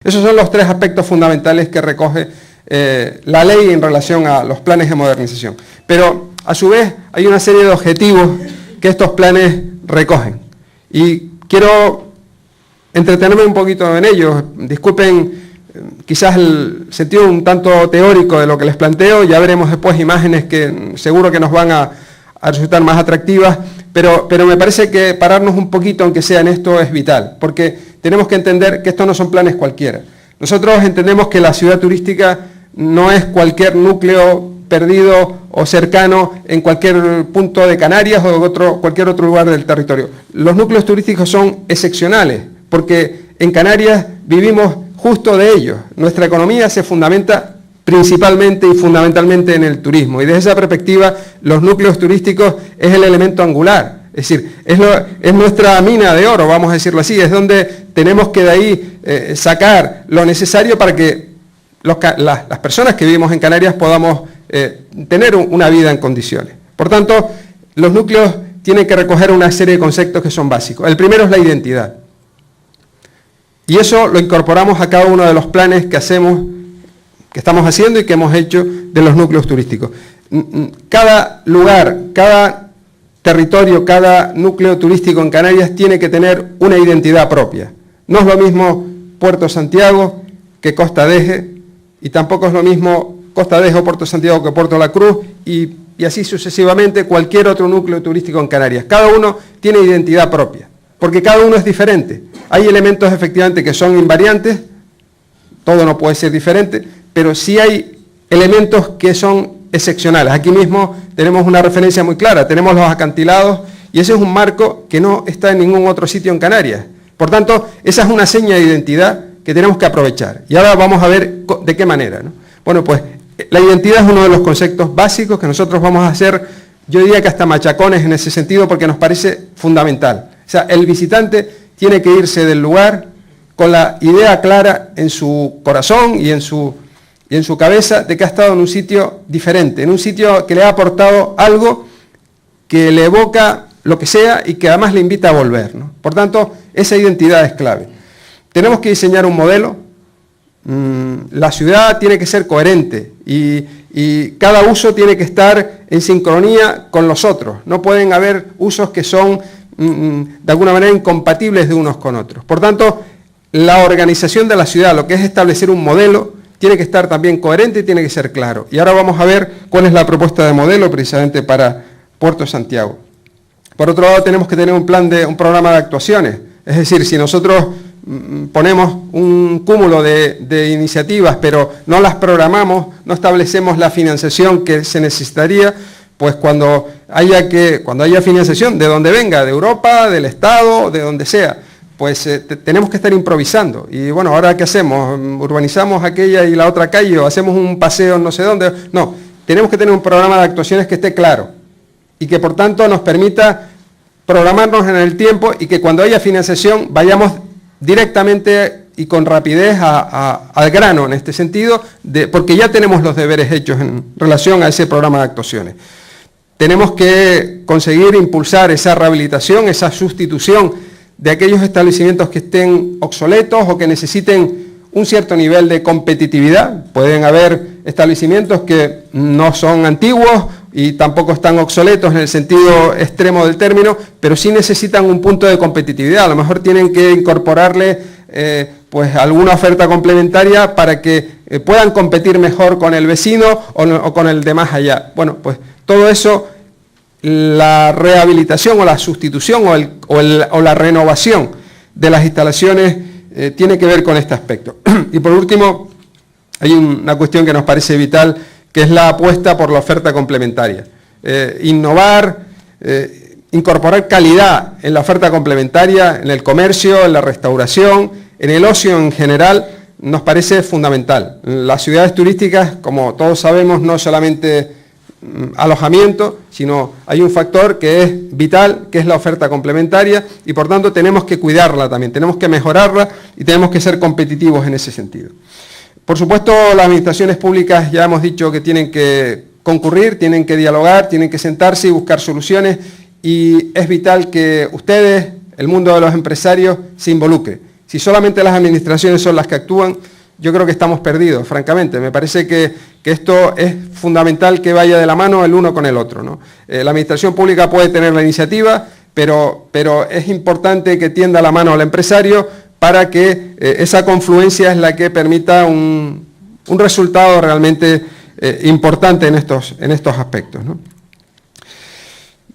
Esos son los tres aspectos fundamentales que recoge la ley en relación a los planes de modernización. Pero, a su vez, hay una serie de objetivos que estos planes recogen. Y quiero entretenerme un poquito en ellos. Disculpen quizás el sentido un tanto teórico de lo que les planteo. Ya veremos después imágenes que seguro que nos van a resultar más atractivas. Pero me parece que pararnos un poquito, aunque sea en esto, es vital. Porque tenemos que entender que estos no son planes cualquiera. Nosotros entendemos que la ciudad turística no es cualquier núcleo perdido o cercano en cualquier punto de Canarias o cualquier otro lugar del territorio. Los núcleos turísticos son excepcionales, porque en Canarias vivimos justo de ellos. Nuestra economía se fundamenta principalmente y fundamentalmente en el turismo, y desde esa perspectiva los núcleos turísticos es el elemento angular. Es decir, es nuestra mina de oro, vamos a decirlo así, es donde tenemos que de ahí sacar lo necesario para que las personas que vivimos en Canarias podamos tener una vida en condiciones. Por tanto, los núcleos tienen que recoger una serie de conceptos que son básicos. El primero es la identidad. Y eso lo incorporamos a cada uno de los planes que estamos haciendo y que hemos hecho de los núcleos turísticos. Cada lugar, cada territorio, cada núcleo turístico en Canarias tiene que tener una identidad propia. No es lo mismo Puerto Santiago que Costa de Eje, y tampoco es lo mismo Costa de Eje o Puerto Santiago que Puerto La Cruz, y así sucesivamente cualquier otro núcleo turístico en Canarias. Cada uno tiene identidad propia, porque cada uno es diferente. Hay elementos efectivamente que son invariantes, todo no puede ser diferente, pero sí hay elementos que son excepcionales. Aquí mismo tenemos una referencia muy clara, tenemos los acantilados, y ese es un marco que no está en ningún otro sitio en Canarias. Por tanto, esa es una seña de identidad que tenemos que aprovechar. Y ahora vamos a ver de qué manera, ¿no? Bueno, pues la identidad es uno de los conceptos básicos que nosotros vamos a hacer, yo diría que hasta machacones en ese sentido, porque nos parece fundamental. O sea, el visitante tiene que irse del lugar con la idea clara en su corazón y en su cabeza de que ha estado en un sitio diferente, en un sitio que le ha aportado algo que le evoca lo que sea y que además le invita a volver, ¿no? Por tanto, esa identidad es clave. Tenemos que diseñar un modelo. La ciudad tiene que ser coherente y cada uso tiene que estar en sincronía con los otros. No pueden haber usos que son de alguna manera incompatibles de unos con otros. Por tanto, la organización de la ciudad, lo que es establecer un modelo, tiene que estar también coherente y tiene que ser claro. Y ahora vamos a ver cuál es la propuesta de modelo precisamente para Puerto Santiago. Por otro lado, tenemos que tener un programa de actuaciones. Es decir, si nosotros ponemos un cúmulo de iniciativas, pero no las programamos, no establecemos la financiación que se necesitaría, pues cuando haya financiación, de donde venga, de Europa, del Estado, de donde sea, pues tenemos que estar improvisando. Y bueno, ¿ahora qué hacemos? ¿Urbanizamos aquella y la otra calle o hacemos un paseo no sé dónde? No, tenemos que tener un programa de actuaciones que esté claro y que por tanto nos permita programarnos en el tiempo y que cuando haya financiación vayamos directamente y con rapidez al grano en este sentido, porque ya tenemos los deberes hechos en relación a ese programa de actuaciones. Tenemos que conseguir impulsar esa rehabilitación, esa sustitución de aquellos establecimientos que estén obsoletos o que necesiten un cierto nivel de competitividad. Pueden haber establecimientos que no son antiguos y tampoco están obsoletos en el sentido extremo del término, pero sí necesitan un punto de competitividad. A lo mejor tienen que incorporarle pues alguna oferta complementaria para que puedan competir mejor con el vecino o con el de más allá. Bueno, pues todo eso, la rehabilitación o la sustitución o la renovación de las instalaciones tiene que ver con este aspecto. Y por último, hay una cuestión que nos parece vital, que es la apuesta por la oferta complementaria. Innovar, incorporar calidad en la oferta complementaria, en el comercio, en la restauración, en el ocio en general, nos parece fundamental. Las ciudades turísticas, como todos sabemos, no solamente alojamiento, sino hay un factor que es vital, que es la oferta complementaria, y por tanto tenemos que cuidarla también, tenemos que mejorarla y tenemos que ser competitivos en ese sentido. Por supuesto, las administraciones públicas ya hemos dicho que tienen que concurrir, tienen que dialogar, tienen que sentarse y buscar soluciones, y es vital que ustedes, el mundo de los empresarios, se involucre, Si solamente las administraciones son las que actúan, yo creo que estamos perdidos, francamente. Me parece que esto es fundamental que vaya de la mano el uno con el otro, ¿no? La administración pública puede tener la iniciativa, pero es importante que tienda la mano al empresario para que esa confluencia es la que permita un resultado realmente importante en estos aspectos, ¿no?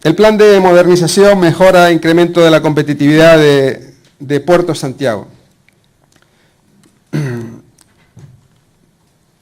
El plan de modernización, mejora e incremento de la competitividad de Puerto Santiago.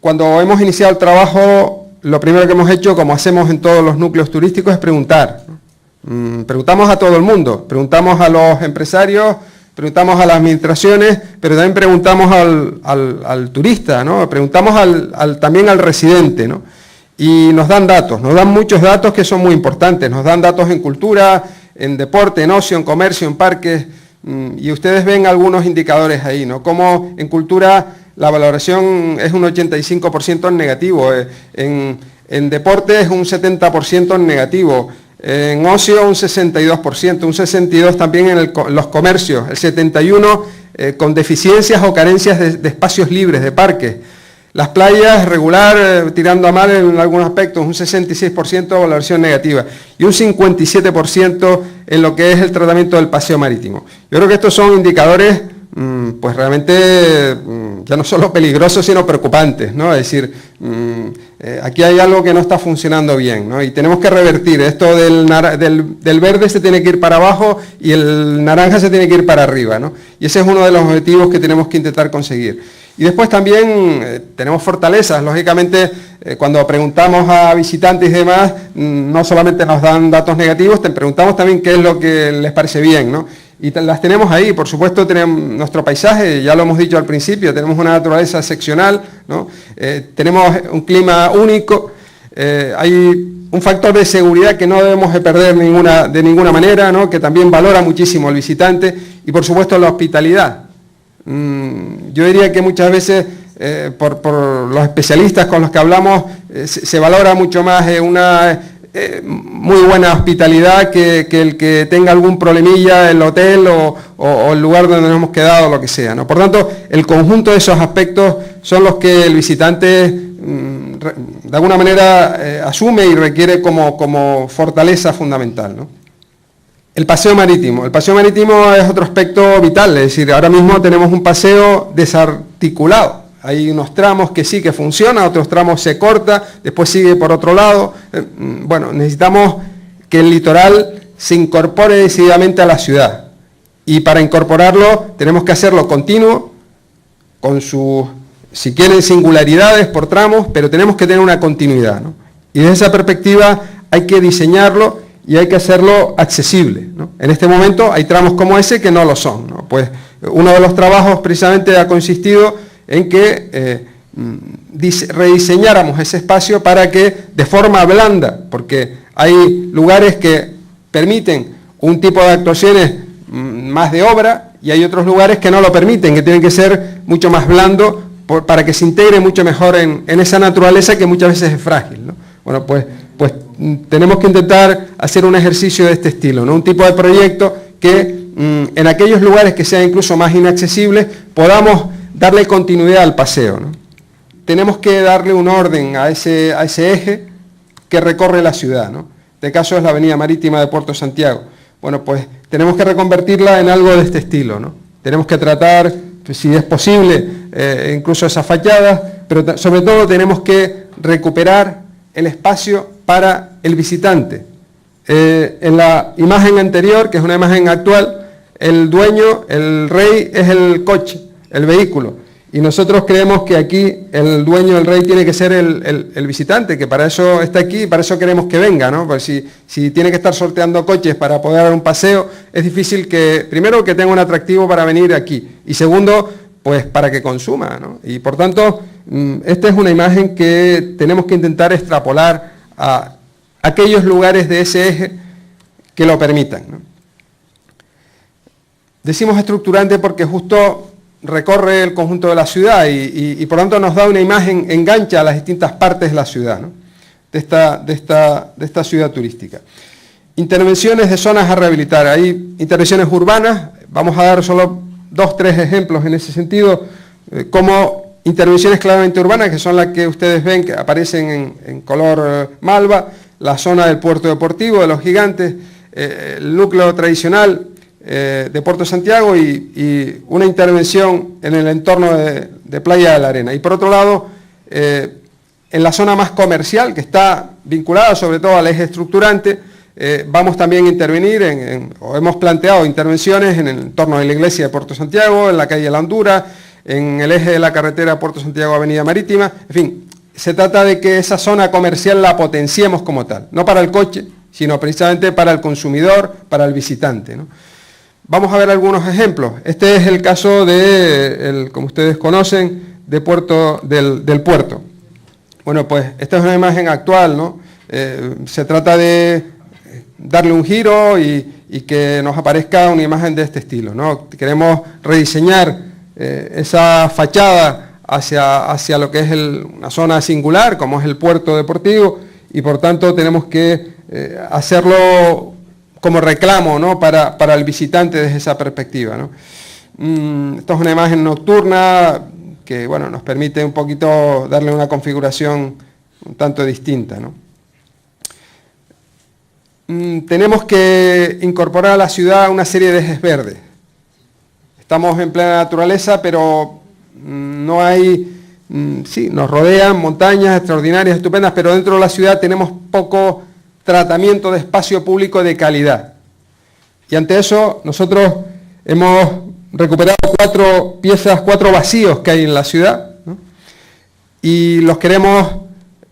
Cuando hemos iniciado el trabajo, lo primero que hemos hecho, como hacemos en todos los núcleos turísticos, es preguntar. Preguntamos a todo el mundo, preguntamos a los empresarios, preguntamos a las administraciones, pero también preguntamos al turista, ¿no? Preguntamos también al residente, ¿no? Y nos dan datos, nos dan muchos datos que son muy importantes, nos dan datos en cultura, en deporte, en ocio, en comercio, en parques, y ustedes ven algunos indicadores ahí, ¿no? Como en cultura la valoración es un 85% en negativo, en deporte es un 70% en negativo, en ocio un 62%, un 62% también en los comercios, el 71% con deficiencias o carencias de espacios libres, de parques. Las playas regular, tirando a mal en algunos aspectos, un 66% de valoración negativa y un 57% en lo que es el tratamiento del paseo marítimo. Yo creo que estos son indicadores pues realmente ya no solo peligrosos, sino preocupantes, ¿no? Es decir, aquí hay algo que no está funcionando bien, ¿no? Y tenemos que revertir. Esto del verde se tiene que ir para abajo y el naranja se tiene que ir para arriba, ¿no? Y ese es uno de los objetivos que tenemos que intentar conseguir. Y después también tenemos fortalezas, lógicamente cuando preguntamos a visitantes y demás, no solamente nos dan datos negativos, te preguntamos también qué es lo que les parece bien, ¿no? Y las tenemos ahí, por supuesto tenemos nuestro paisaje, ya lo hemos dicho al principio, tenemos una naturaleza excepcional, ¿no? Tenemos un clima único, hay un factor de seguridad que no debemos de perder de ninguna manera, ¿no? Que también valora muchísimo el visitante, y por supuesto la hospitalidad. Yo diría que muchas veces por los especialistas con los que hablamos se valora mucho más una muy buena hospitalidad que el que tenga algún problemilla en el hotel o el lugar donde nos hemos quedado, lo que sea, ¿no? Por tanto, el conjunto de esos aspectos son los que el visitante de alguna manera asume y requiere como fortaleza fundamental, ¿no? El paseo marítimo. El paseo marítimo es otro aspecto vital, es decir, ahora mismo tenemos un paseo desarticulado. Hay unos tramos que sí que funcionan, otros tramos se corta, después sigue por otro lado. Bueno, necesitamos que el litoral se incorpore decididamente a la ciudad. Y para incorporarlo tenemos que hacerlo continuo, con sus, si quieren, singularidades por tramos, pero tenemos que tener una continuidad, ¿no? Y desde esa perspectiva hay que diseñarlo y hay que hacerlo accesible, ¿no? En este momento hay tramos como ese que no lo son, ¿no? Pues uno de los trabajos precisamente ha consistido en que rediseñáramos ese espacio para que de forma blanda, porque hay lugares que permiten un tipo de actuaciones más de obra y hay otros lugares que no lo permiten, que tienen que ser mucho más blando para que se integre mucho mejor en esa naturaleza que muchas veces es frágil, ¿no? Bueno, pues tenemos que intentar hacer un ejercicio de este estilo, ¿no? Un tipo de proyecto que en aquellos lugares que sean incluso más inaccesibles podamos darle continuidad al paseo, ¿no? Tenemos que darle un orden a ese eje que recorre la ciudad, ¿no? Este caso es la avenida marítima de Puerto Santiago. Bueno, pues tenemos que reconvertirla en algo de este estilo, ¿no? Tenemos que tratar, pues, si es posible, incluso esas fachadas, pero sobre todo tenemos que recuperar el espacio para el visitante. En la imagen anterior, que es una imagen actual, el dueño, el rey, es el coche, el vehículo. Y nosotros creemos que aquí el dueño, el rey, tiene que ser el visitante, que para eso está aquí y para eso queremos que venga, ¿no? Porque si tiene que estar sorteando coches para poder dar un paseo, es difícil que, primero, que tenga un atractivo para venir aquí, y segundo, pues para que consuma, ¿no? Y por tanto, esta es una imagen que tenemos que intentar extrapolar a aquellos lugares de ese eje que lo permitan, ¿no? Decimos estructurante porque justo recorre el conjunto de la ciudad y por tanto nos da una imagen, engancha a las distintas partes de la ciudad, ¿no? de esta ciudad turística. Intervenciones de zonas a rehabilitar. Hay intervenciones urbanas, vamos a dar solo tres ejemplos en ese sentido, como intervenciones claramente urbanas, que son las que ustedes ven que aparecen en color malva, la zona del puerto deportivo, de los Gigantes, el núcleo tradicional de Puerto Santiago y una intervención en el entorno de Playa de la Arena. Y por otro lado, en la zona más comercial, que está vinculada sobre todo al eje estructurante, vamos también a intervenir, o hemos planteado intervenciones en el entorno de la iglesia de Puerto Santiago, en la calle La Hondura, en el eje de la carretera Puerto Santiago-Avenida Marítima. En fin, se trata de que esa zona comercial la potenciemos como tal, no para el coche, sino precisamente para el consumidor, para el visitante, ¿no? Vamos a ver algunos ejemplos. Este es el caso como ustedes conocen, del puerto. Bueno, pues esta es una imagen actual, ¿no? Se trata de darle un giro y que nos aparezca una imagen de este estilo, ¿no? Queremos rediseñar esa fachada hacia lo que es una zona singular, como es el puerto deportivo, y por tanto tenemos que hacerlo como reclamo, ¿no? para el visitante desde esa perspectiva, ¿no? Esta es una imagen nocturna que, bueno, nos permite un poquito darle una configuración un tanto distinta, ¿no? Tenemos que incorporar a la ciudad una serie de ejes verdes. Estamos en plena naturaleza, pero no hay, sí, nos rodean montañas extraordinarias, estupendas, pero dentro de la ciudad tenemos poco tratamiento de espacio público de calidad. Y ante eso nosotros hemos recuperado 4 vacíos que hay en la ciudad, ¿no? Y los queremos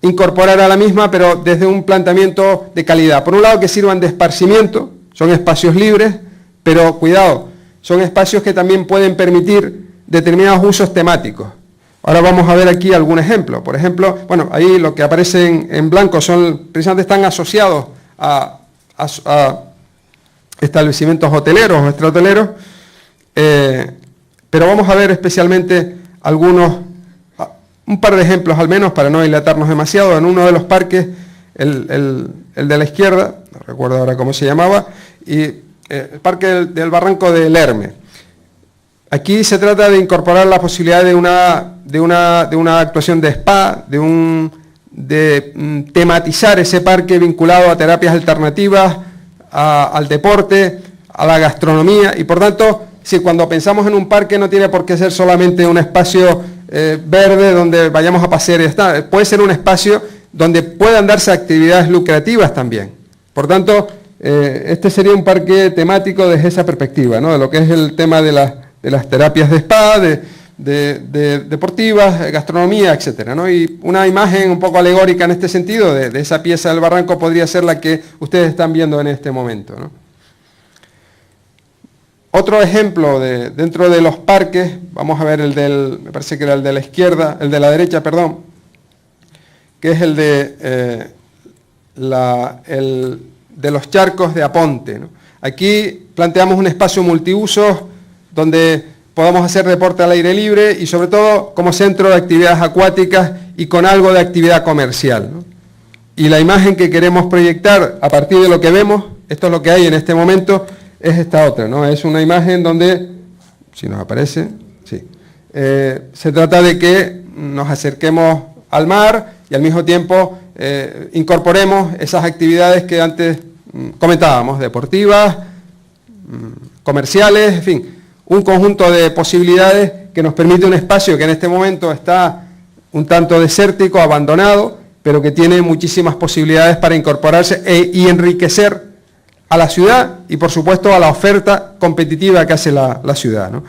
incorporar a la misma, pero desde un planteamiento de calidad. Por un lado, que sirvan de esparcimiento, son espacios libres, pero cuidado, son espacios que también pueden permitir determinados usos temáticos. Ahora vamos a ver aquí algún ejemplo. Por ejemplo, bueno, ahí lo que aparece en blanco precisamente están asociados a establecimientos hoteleros o extrahoteleros, pero vamos a ver especialmente un par de ejemplos al menos, para no dilatarnos demasiado. En uno de los parques, el de la izquierda, no recuerdo ahora cómo se llamaba, y el parque del Barranco del Herme. Aquí se trata de incorporar la posibilidad de una actuación de spa, de tematizar ese parque vinculado a terapias alternativas, al deporte, a la gastronomía, y por tanto, si cuando pensamos en un parque no tiene por qué ser solamente un espacio verde donde vayamos a pasear y está, puede ser un espacio donde puedan darse actividades lucrativas también. Por tanto, este sería un parque temático desde esa perspectiva, ¿no? De lo que es el tema de las terapias de spa, de deportivas, gastronomía, etcétera, ¿no? Y una imagen un poco alegórica en este sentido de esa pieza del barranco podría ser la que ustedes están viendo en este momento, ¿no? Otro ejemplo dentro de los parques, vamos a ver me parece que era el de la izquierda, el de la derecha, perdón, que es el de los charcos de Aponte, ¿no? Aquí planteamos un espacio multiusos donde podamos hacer deporte al aire libre y sobre todo como centro de actividades acuáticas y con algo de actividad comercial, ¿no? Y la imagen que queremos proyectar a partir de lo que vemos, esto es lo que hay en este momento, es esta otra, ¿no? Es una imagen donde, si nos aparece, sí, se trata de que nos acerquemos al mar y al mismo tiempo incorporemos esas actividades que antes comentábamos, deportivas, comerciales, en fin, un conjunto de posibilidades que nos permite un espacio que en este momento está un tanto desértico, abandonado, pero que tiene muchísimas posibilidades para incorporarse y enriquecer a la ciudad y por supuesto a la oferta competitiva que hace la ciudad, ¿no?